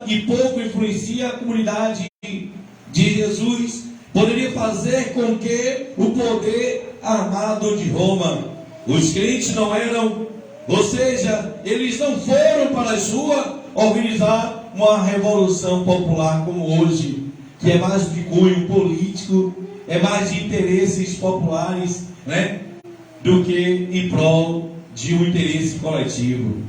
e pouco influencia a comunidade de Jesus, poderia fazer com que o poder armado de Roma, os crentes não eram, ou seja, eles não foram para as ruas organizar uma revolução popular como hoje, que é mais de cunho político, é mais de interesses populares, né, do que em prol de um interesse coletivo.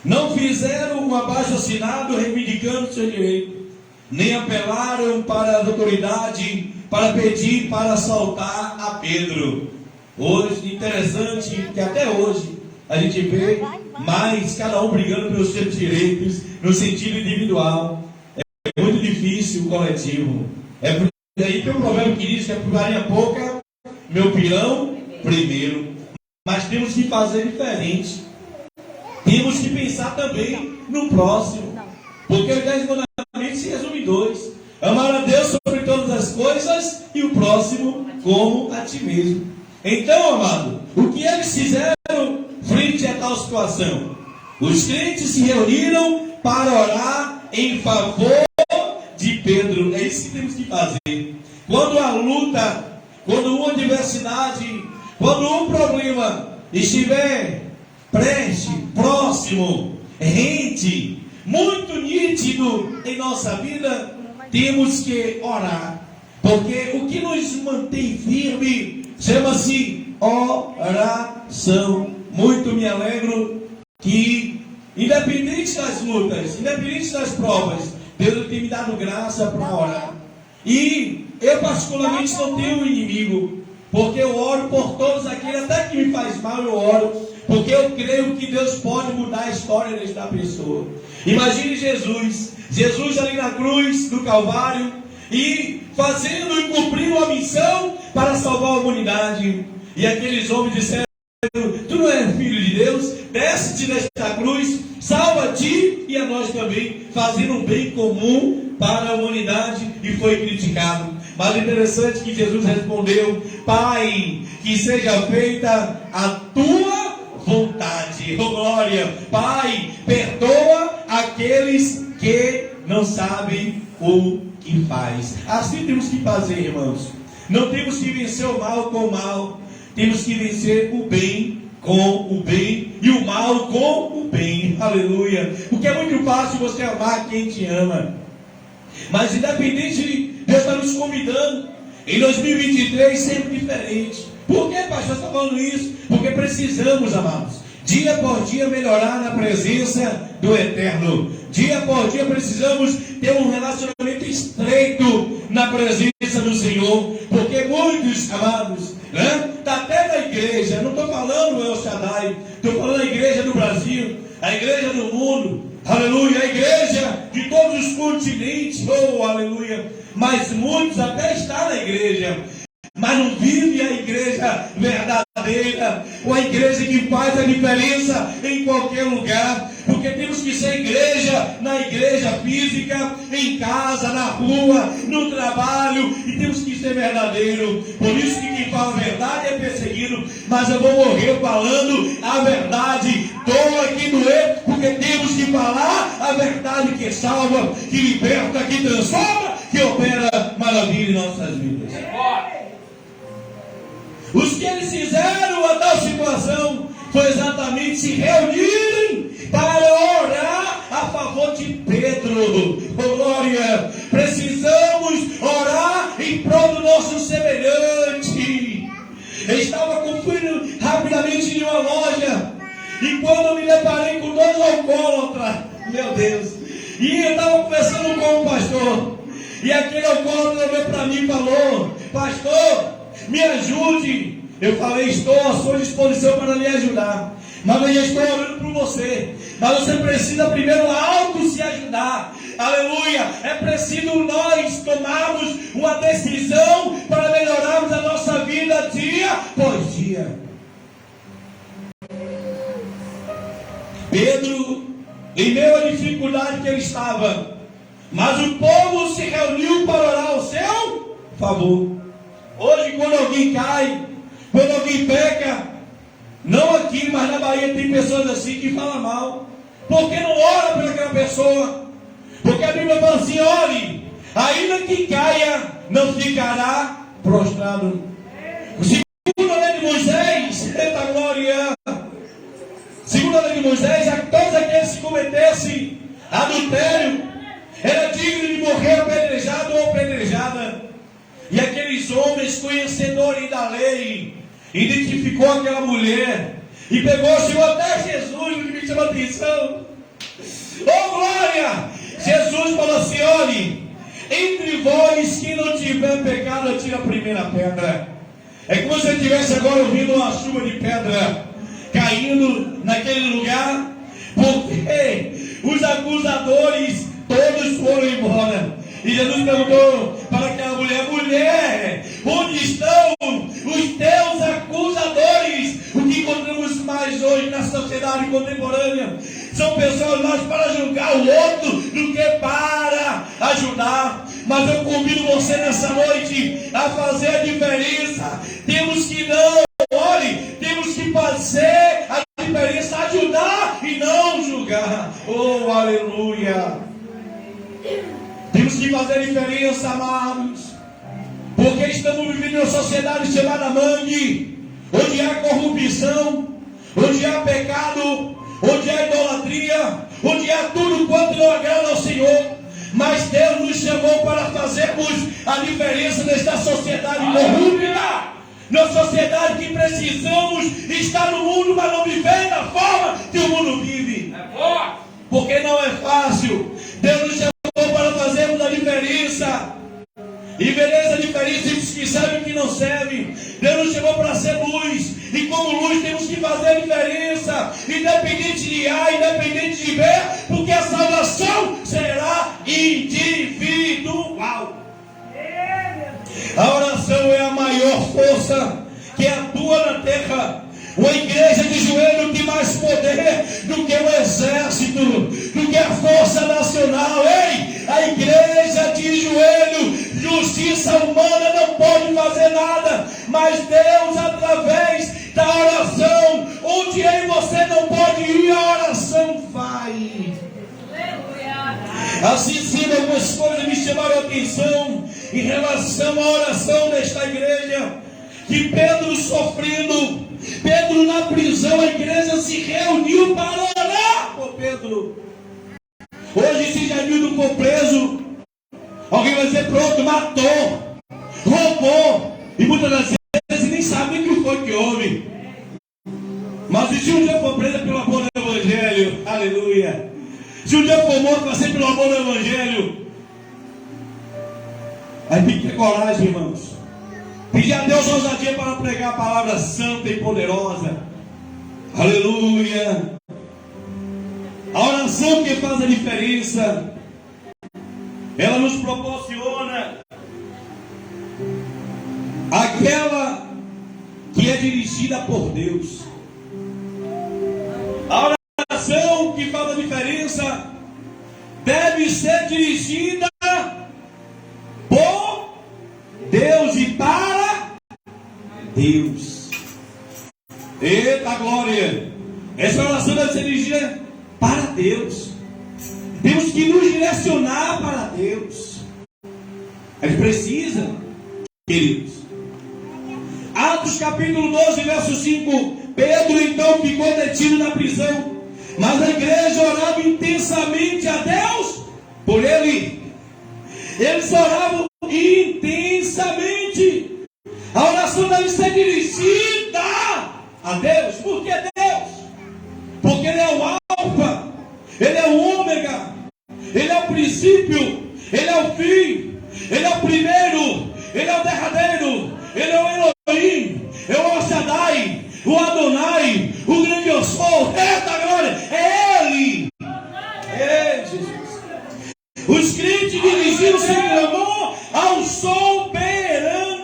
Não fizeram um abaixo-assinado reivindicando seu direito, nem apelaram para as autoridades para pedir para soltar a Pedro. Hoje, interessante que até hoje a gente vê mais cada um brigando pelos seus direitos no sentido individual. É muito difícil o coletivo. É por aí que o provérbio que diz que é por galinha pouca, meu pilão primeiro. Mas temos que fazer diferente. Temos que pensar também no próximo. Porque os 10 mandamentos se resumem em 2. Amar a Deus sobre todas as coisas e o próximo como a ti mesmo. Então, amado, o que eles fizeram frente a tal situação? Os crentes se reuniram para orar em favor de Pedro. É isso que temos que fazer. Quando a luta, quando uma adversidade, quando um problema estiver próximo, rente, muito nítido em nossa vida, temos que orar. Porque o que nos mantém firme chama-se oração. Muito me alegro que, independente das lutas, independente das provas, Deus tem me dado graça para orar. E eu particularmente não tenho um inimigo, porque eu oro por todos aqueles, até que me faz mal eu oro, porque eu creio que Deus pode mudar a história desta pessoa. Imagine Jesus ali na cruz do Calvário, e fazendo e cumprindo a missão para salvar a humanidade. E aqueles homens disseram: tu não és filho de Deus? Desce-te desta cruz, salva-te e a nós também, fazendo um bem comum para a humanidade. E foi criticado. Mas interessante que Jesus respondeu: Pai, que seja feita a tua vontade. Oh, glória! Pai, perdoa aqueles que não sabem o que faz. Assim temos que fazer, irmãos. Não temos que vencer o mal com o mal. Temos que vencer o bem com o bem e o mal com o bem. Aleluia. Porque é muito fácil você amar quem te ama. Mas independente de Deus estar nos convidando em 2023 sempre diferente. Por que, pastor, está falando isso? Porque precisamos, amados, dia por dia melhorar na presença do Eterno. Dia por dia precisamos ter um relacionamento estreito na presença do Senhor. Porque muitos, amados, está até na igreja, não estou falando El Shaddai, estou falando da igreja do Brasil, a igreja do mundo, aleluia, a igreja de todos os continentes, oh, aleluia. Mas muitos até estão na igreja, mas não vive a igreja verdadeira, ou a igreja que faz a diferença em qualquer lugar. Porque temos que ser igreja na igreja física, em casa, na rua, no trabalho, e temos que ser verdadeiro. Por isso que quem fala a verdade é perseguido, mas eu vou morrer falando a verdade. Doa que doer, porque temos que falar a verdade que salva, que liberta, que transforma, que opera maravilha em nossas vidas. Os que eles fizeram a tal situação foi exatamente se reunirem para orar a favor de Pedro. Oh, glória! Precisamos orar em prol do nosso semelhante. Eu estava confundindo rapidamente em uma loja, e quando eu me deparei com 2 alcoólatras, meu Deus, e eu estava conversando com o pastor, e aquele alcoólatra veio para mim e falou: pastor, me ajude. Eu falei: estou à sua disposição para lhe ajudar, mas eu já estou orando por você. Mas você precisa primeiro auto se ajudar. Aleluia. É preciso nós tomarmos uma decisão para melhorarmos a nossa vida dia por dia. Pedro, em meio à dificuldade que ele estava, mas o povo se reuniu para orar ao seu favor. Hoje, quando alguém cai, quando alguém peca, não aqui, mas na Bahia tem pessoas assim que falam mal. Por que não ora por aquela pessoa? Porque a Bíblia fala assim: olhe, ainda que caia, não ficará prostrado. Segundo a lei de Moisés, eita glória, segundo a lei de Moisés, a todos aqueles que cometessem adultério era digno de morrer apedrejado ou apedrejada. E aqueles homens conhecedores da lei identificou aquela mulher e pegou, chegou até Jesus, o que me chama a atenção. Oh glória! Jesus falou assim: olhe, entre vós quem não tiver pecado, atira a primeira pedra. É como se eu estivesse agora ouvindo uma chuva de pedra caindo naquele lugar, porque os acusadores todos foram embora. E Jesus perguntou para aquela mulher: mulher, onde estão os teus acusadores? O que encontramos mais hoje na sociedade contemporânea são pessoas mais para julgar o outro do que para ajudar. Mas eu convido você nessa noite a fazer a diferença. Temos que temos que fazer a diferença, ajudar e não julgar. Oh, aleluia! Temos que fazer a diferença, amados, porque estamos vivendo em uma sociedade chamada mangue, onde há corrupção, onde há pecado, onde há idolatria, onde há tudo quanto não agrada ao Senhor. Mas Deus nos chamou para fazermos a diferença nesta sociedade corrupta, na sociedade que precisamos estar no mundo, mas não viver da forma que o mundo vive. Porque não é fácil. Deus nos chamou para fazermos a diferença. E veremos a diferença entre os que servem e os que não servem. Deus nos chamou para ser luz. E como luz temos que fazer a diferença. Independente de A, independente de B. Porque a salvação será individual. A oração é a maior força que atua na terra. Uma igreja de joelho tem mais poder do que o exército, do que a força nacional. Ei, a igreja de joelho, justiça humana não pode fazer nada, mas Deus, através da oração, onde eu e você não pode ir, a oração vai. Assim sendo, algumas coisas me chamaram a atenção em relação à oração desta igreja. Que Pedro sofrendo, Pedro na prisão, a igreja se reuniu para orar por Pedro. Hoje, se Janildo for preso, alguém vai dizer: pronto, matou, roubou, e muitas das vezes nem sabem o que foi que houve. Mas e se um dia for preso pelo amor do Evangelho, aleluia, se um dia for morto, vai ser pelo amor do Evangelho. Aí tem que ter coragem, irmãos. Pedir a Deus ousadia para pregar a palavra santa e poderosa. Aleluia. A oração que faz a diferença, ela nos proporciona aquela que é dirigida por Deus. A oração que faz a diferença deve ser dirigida por Deus e para Deus. Eita glória! Essa oração deve ser dirigida para Deus. Temos que nos direcionar para Deus. A gente precisa, queridos. Atos capítulo 12, verso 5. Pedro então ficou detido na prisão, mas a igreja orava intensamente a Deus por ele. Eles oravam intensamente. A oração deve ser dirigida a Deus. Por que Deus? Porque Ele é o alfa, Ele é o ômega, Ele é o princípio, Ele é o fim, Ele é o primeiro, Ele é o derradeiro, Ele é o Elohim, é o El Shaddai, o Adonai, o grande eu sou. Eita glória, é Ele. É Jesus. Os crentes dirigiram sem clamor ao soberano.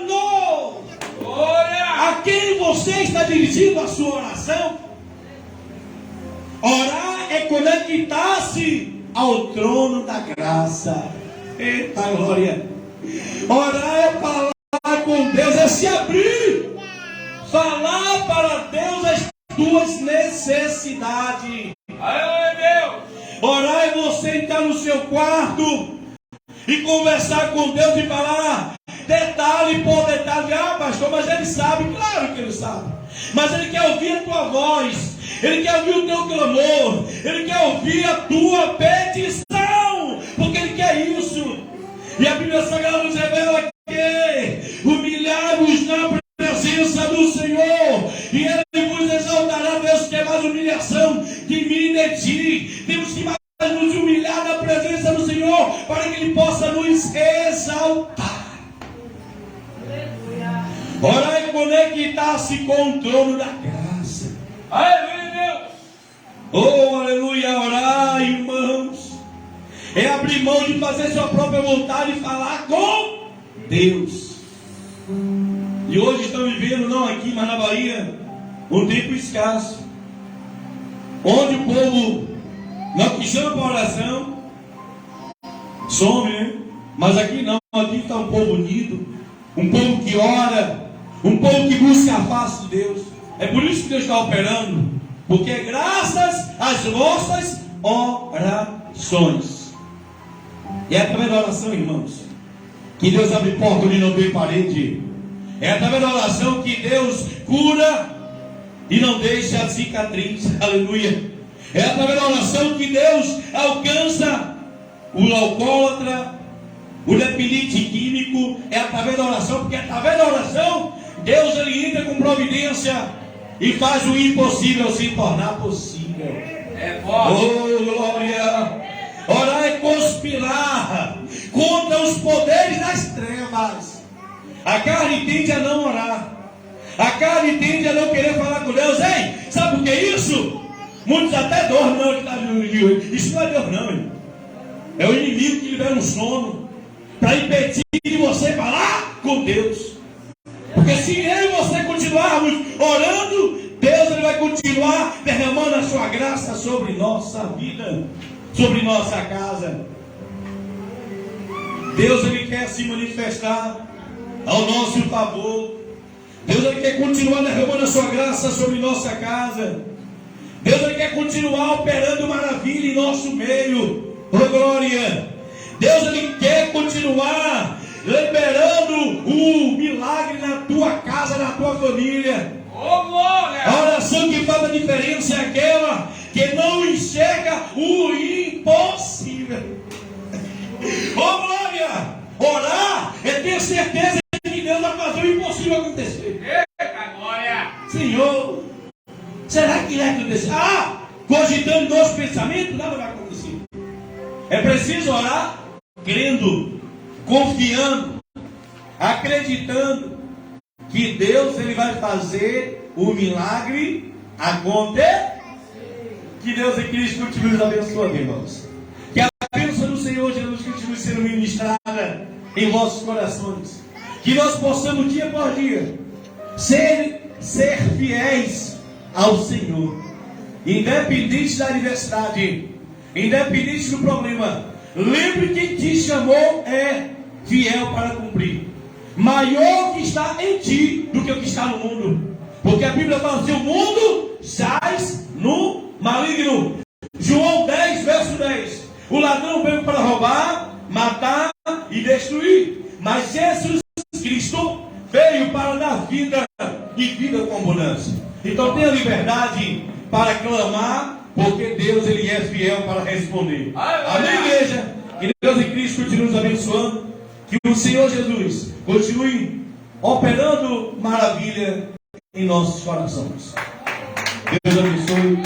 A quem você está dirigindo a sua oração? Orar é conectar-se ao trono da graça. Eita glória. Orar é falar com Deus, é se abrir. Falar para Deus as tuas necessidades. Orar é você você entrar no seu quarto e conversar com Deus e falar detalhe por detalhe. Ah, pastor, mas ele sabe. Claro que ele sabe. Mas ele quer ouvir a tua voz. Ele quer ouvir o teu clamor. Ele quer ouvir a tua petição. Porque ele quer isso. E a Bíblia Sagrada nos revela que humilhar-vos na presença do Senhor, e Ele vos exaltará. Deus quer mais humilhação de mim e de ti. Temos que mais nos humilhar na presença do Senhor, para que Ele possa nos exaltar. Orar é conectar-se com o trono da graça. Aleluia, Deus. Oh, aleluia. Orar, irmãos, é abrir mão de fazer sua própria vontade e falar com Deus. E hoje estamos vivendo, não aqui, mas na Bahia, um tempo escasso, onde o povo, não que chama para oração, some, né? Mas aqui não, aqui está um povo unido, um povo que ora, um povo que busca a face de Deus. É por isso que Deus está operando, porque é graças às vossas orações. E é através da oração, irmãos, que Deus abre porta onde não tem parede. É através da oração que Deus cura e não deixa a cicatriz. Aleluia. É através da oração que Deus alcança o alcoólatra, o dependente químico. É através da oração, porque através da oração Deus ele entra com providência e faz o impossível se tornar possível. É forte. Oh, glória. Orar é conspirar contra os poderes das trevas. A carne tende a não orar. A carne tende a não querer falar com Deus. Ei, sabe o que é isso? Muitos até dormem, não, ele está de joelho. Isso não é Deus, não, hein? É o inimigo que libera um sono para impedir de você falar com Deus. Porque se eu e você continuarmos orando, Deus ele vai continuar derramando a sua graça sobre nossa vida, sobre nossa casa. Deus ele quer se manifestar ao nosso favor. Deus ele quer continuar derramando a sua graça sobre nossa casa. Deus ele quer continuar operando maravilha em nosso meio. Oh, glória. Deus ele quer continuar liberando o milagre na tua casa, na tua família. Oh, glória. A oração que faz a diferença é aquela que não enxerga o impossível. Oh, glória. Orar é ter certeza que Deus vai fazer o impossível acontecer. Eita, glória. Senhor, será que vai acontecer? Cogitando nosso pensamento, nada vai acontecer. É preciso orar crendo, confiando, acreditando que Deus ele vai fazer o milagre acontecer. Que Deus e Cristo continue nos abençoando, irmãos. Que a bênção do Senhor Jesus continue sendo ministrada em vossos corações. Que nós possamos dia por dia ser fiéis ao Senhor, independente da adversidade, independente do problema. Lembre que te chamou é fiel para cumprir. Maior que está em ti do que o que está no mundo. Porque a Bíblia fala assim: o mundo jaz no maligno. João 10, verso 10. O ladrão veio para roubar, matar e destruir. Mas Jesus Cristo veio para dar vida e vida com abundância. Então tenha liberdade para clamar, porque Deus ele é fiel para responder. Amém, igreja? Que Deus e Cristo continue nos abençoando. Que o Senhor Jesus continue operando maravilha em nossos corações. Deus abençoe.